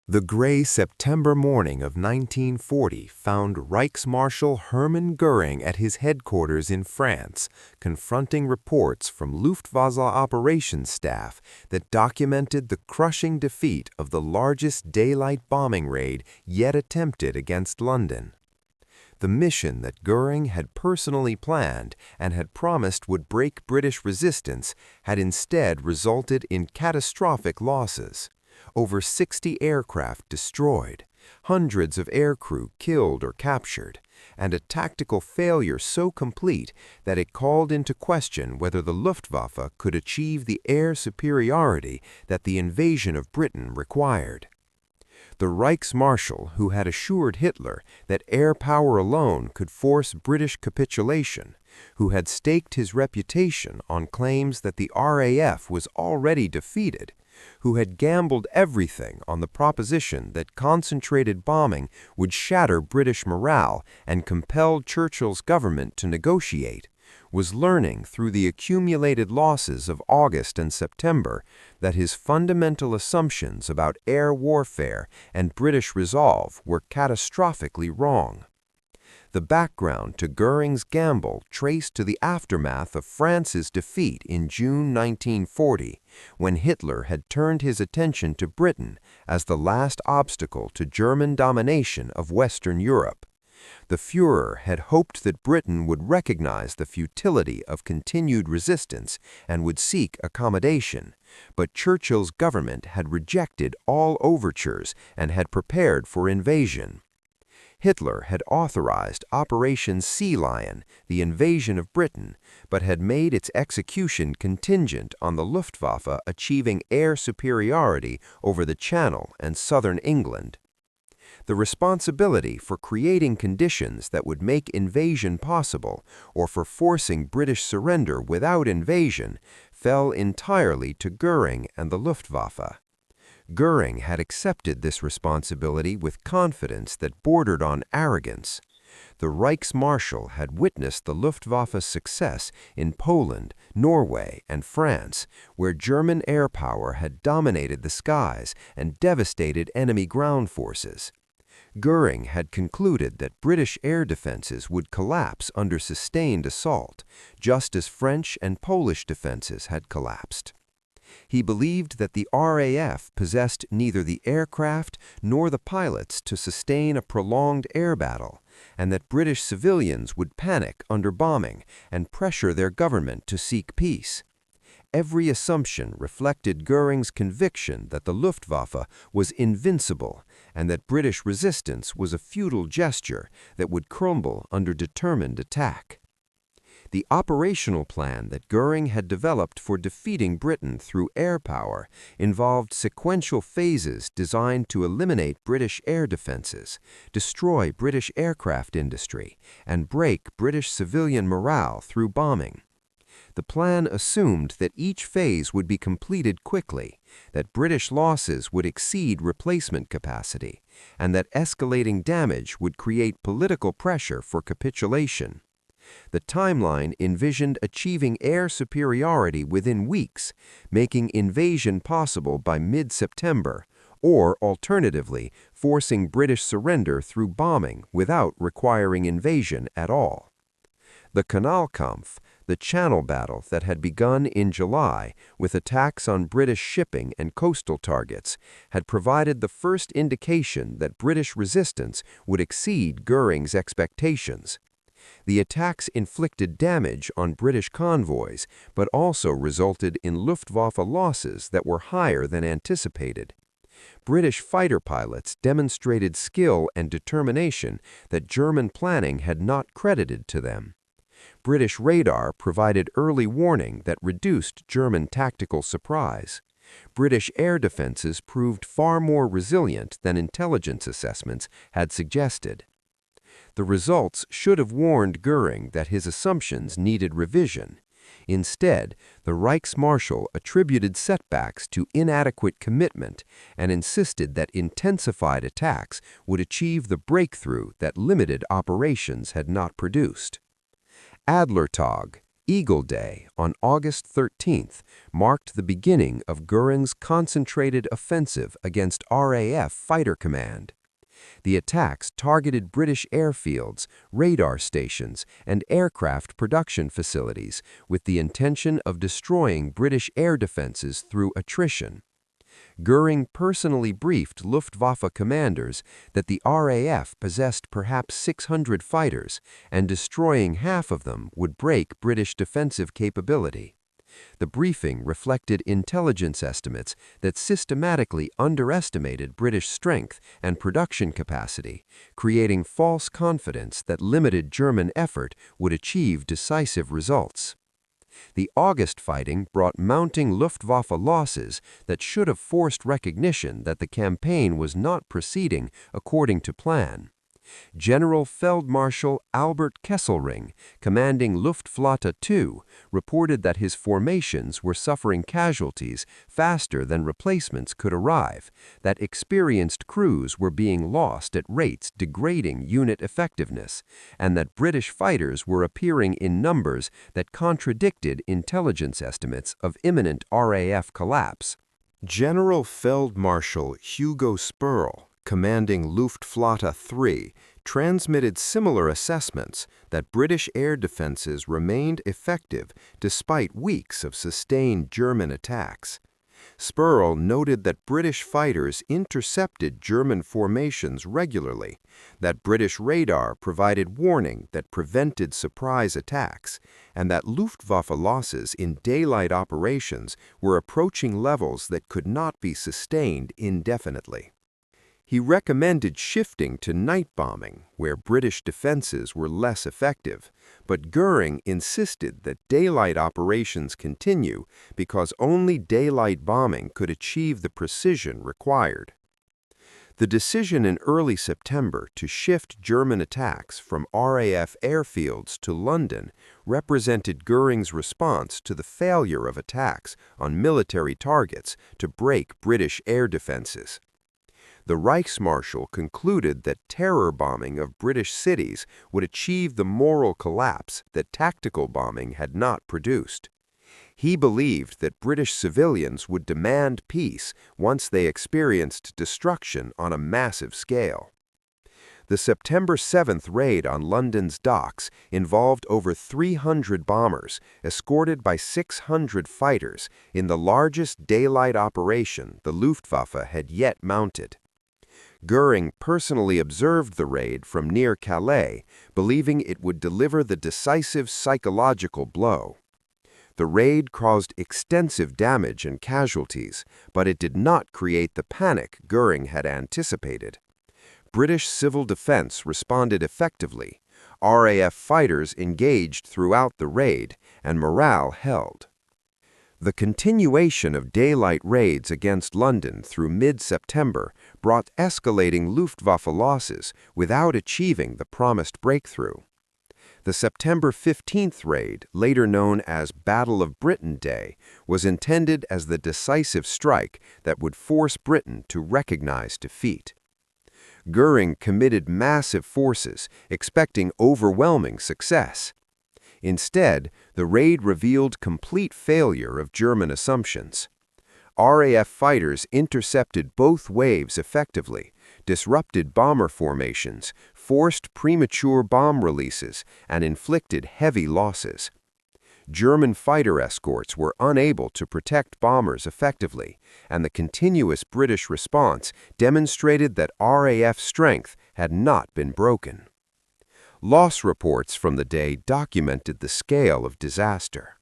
The gray September morning of 1940 found Reichsmarschall Hermann Göring at his headquarters in France, confronting reports from Luftwaffe operations staff that documented the crushing defeat of the largest daylight bombing raid yet attempted against London. The mission that Göring had personally planned and had promised would break British resistance had instead resulted in catastrophic losses. Over 60 aircraft destroyed, hundreds of aircrew killed or captured, and a tactical failure so complete that it called into question whether the Luftwaffe could achieve the air superiority that the invasion of Britain required. The Reichsmarschall, who had assured Hitler that air power alone could force British capitulation, who had staked his reputation on claims that the RAF was already defeated, who had gambled everything on the proposition that concentrated bombing would shatter British morale and compel Churchill's government to negotiate, was learning through the accumulated losses of August and September that his fundamental assumptions about air warfare and British resolve were catastrophically wrong. The background to Göring's gamble traced to the aftermath of France's defeat in June 1940, when Hitler had turned his attention to Britain as the last obstacle to German domination of Western Europe. The Führer had hoped that Britain would recognize the futility of continued resistance and would seek accommodation, but Churchill's government had rejected all overtures and had prepared for invasion. Hitler had authorized Operation Sea Lion, the invasion of Britain, but had made its execution contingent on the Luftwaffe achieving air superiority over the Channel and southern England. The responsibility for creating conditions that would make invasion possible, or for forcing British surrender without invasion, fell entirely to Göring and the Luftwaffe. Göring had accepted this responsibility with confidence that bordered on arrogance. The Reichsmarschall had witnessed the Luftwaffe's success in Poland, Norway, and France, where German air power had dominated the skies and devastated enemy ground forces. Göring had concluded that British air defenses would collapse under sustained assault, just as French and Polish defenses had collapsed. He believed that the RAF possessed neither the aircraft nor the pilots to sustain a prolonged air battle, and that British civilians would panic under bombing and pressure their government to seek peace. Every assumption reflected Göring's conviction that the Luftwaffe was invincible and that British resistance was a futile gesture that would crumble under determined attack. The operational plan that Göring had developed for defeating Britain through air power involved sequential phases designed to eliminate British air defenses, destroy British aircraft industry, and break British civilian morale through bombing. The plan assumed that each phase would be completed quickly, that British losses would exceed replacement capacity, and that escalating damage would create political pressure for capitulation. The timeline envisioned achieving air superiority within weeks, making invasion possible by mid-September, or alternatively, forcing British surrender through bombing without requiring invasion at all. The Kanalkampf, the Channel battle that had begun in July with attacks on British shipping and coastal targets, had provided the first indication that British resistance would exceed Göring's expectations. The attacks inflicted damage on British convoys, but also resulted in Luftwaffe losses that were higher than anticipated. British fighter pilots demonstrated skill and determination that German planning had not credited to them. British radar provided early warning that reduced German tactical surprise. British air defenses proved far more resilient than intelligence assessments had suggested. The results should have warned Göring that his assumptions needed revision. Instead, the Reichsmarschall attributed setbacks to inadequate commitment and insisted that intensified attacks would achieve the breakthrough that limited operations had not produced. Adlertag, Eagle Day on August 13th marked the beginning of Göring's concentrated offensive against RAF Fighter Command. The attacks targeted British airfields, radar stations, and aircraft production facilities with the intention of destroying British air defenses through attrition. Göring personally briefed Luftwaffe commanders that the RAF possessed perhaps 600 fighters, and destroying half of them would break British defensive capability. The briefing reflected intelligence estimates that systematically underestimated British strength and production capacity, creating false confidence that limited German effort would achieve decisive results. The August fighting brought mounting Luftwaffe losses that should have forced recognition that the campaign was not proceeding according to plan. Generalfeldmarschall Albert Kesselring, commanding Luftwaffe II, reported that his formations were suffering casualties faster than replacements could arrive, that experienced crews were being lost at rates degrading unit effectiveness, and that British fighters were appearing in numbers that contradicted intelligence estimates of imminent RAF collapse. Generalfeldmarschall Hugo Sperrle, commanding Luftwaffe III, transmitted similar assessments that British air defenses remained effective despite weeks of sustained German attacks. Sperrle noted that British fighters intercepted German formations regularly, that British radar provided warning that prevented surprise attacks, and that Luftwaffe losses in daylight operations were approaching levels that could not be sustained indefinitely. He recommended shifting to night bombing, where British defenses were less effective, but Göring insisted that daylight operations continue because only daylight bombing could achieve the precision required. The decision in early September to shift German attacks from RAF airfields to London represented Göring's response to the failure of attacks on military targets to break British air defenses. The Reichsmarschall concluded that terror bombing of British cities would achieve the moral collapse that tactical bombing had not produced. He believed that British civilians would demand peace once they experienced destruction on a massive scale. The September 7th raid on London's docks involved over 300 bombers, escorted by 600 fighters, in the largest daylight operation the Luftwaffe had yet mounted. Göring personally observed the raid from near Calais, believing it would deliver the decisive psychological blow. The raid caused extensive damage and casualties, but it did not create the panic Göring had anticipated. British civil defense responded effectively, RAF fighters engaged throughout the raid, and morale held. The continuation of daylight raids against London through mid-September brought escalating Luftwaffe losses without achieving the promised breakthrough. The September 15th raid, later known as Battle of Britain Day, was intended as the decisive strike that would force Britain to recognize defeat. Göring committed massive forces, expecting overwhelming success. Instead, the raid revealed complete failure of German assumptions. RAF fighters intercepted both waves effectively, disrupted bomber formations, forced premature bomb releases, and inflicted heavy losses. German fighter escorts were unable to protect bombers effectively, and the continuous British response demonstrated that RAF strength had not been broken. Loss reports from the day documented the scale of disaster.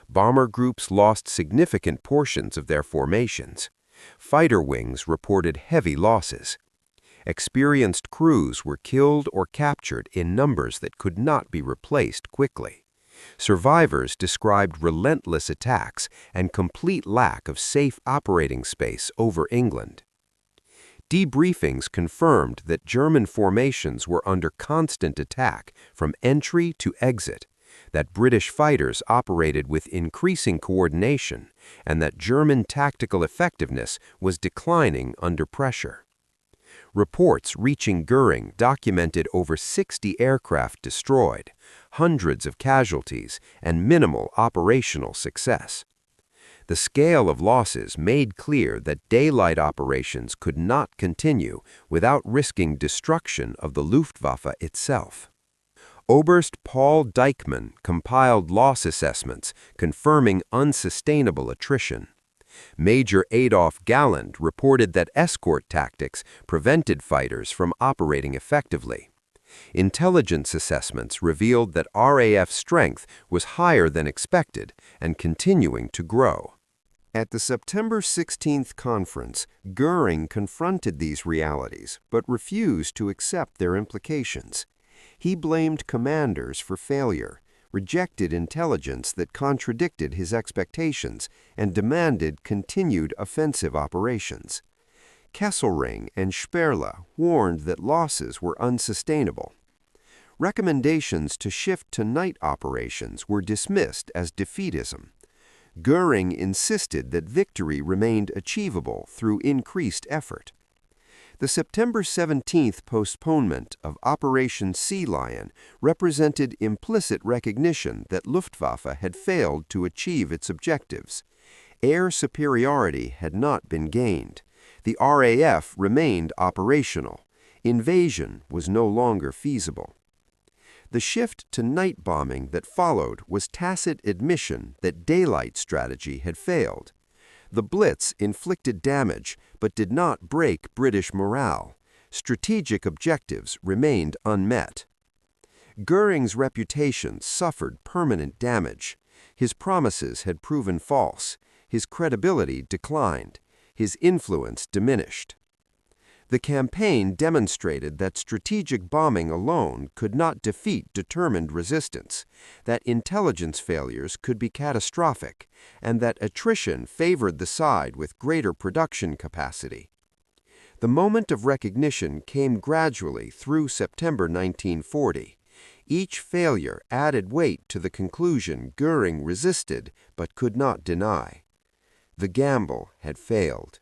Bomber groups lost significant portions of their formations. Fighter wings reported heavy losses. Experienced crews were killed or captured in numbers that could not be replaced quickly. Survivors described relentless attacks and complete lack of safe operating space over England. Debriefings confirmed that German formations were under constant attack from entry to exit, that British fighters operated with increasing coordination, and that German tactical effectiveness was declining under pressure. Reports reaching Göring documented over 60 aircraft destroyed, hundreds of casualties, and minimal operational success. The scale of losses made clear that daylight operations could not continue without risking destruction of the Luftwaffe itself. Oberst Paul Deichmann compiled loss assessments confirming unsustainable attrition. Major Adolf Galland reported that escort tactics prevented fighters from operating effectively. Intelligence assessments revealed that RAF strength was higher than expected and continuing to grow. At the September 16th conference, Göring confronted these realities but refused to accept their implications. He blamed commanders for failure, rejected intelligence that contradicted his expectations, and demanded continued offensive operations. Kesselring and Sperrle warned that losses were unsustainable. Recommendations to shift to night operations were dismissed as defeatism. Göring insisted that victory remained achievable through increased effort. The September 17th postponement of Operation Sea Lion represented implicit recognition that Luftwaffe had failed to achieve its objectives. Air superiority had not been gained. The RAF remained operational. Invasion was no longer feasible. The shift to night bombing that followed was tacit admission that daylight strategy had failed. The Blitz inflicted damage but did not break British morale. Strategic objectives remained unmet. Göring's reputation suffered permanent damage. His promises had proven false. His credibility declined. His influence diminished. The campaign demonstrated that strategic bombing alone could not defeat determined resistance, that intelligence failures could be catastrophic, and that attrition favored the side with greater production capacity. The moment of recognition came gradually through September 1940. Each failure added weight to the conclusion Göring resisted but could not deny. The gamble had failed.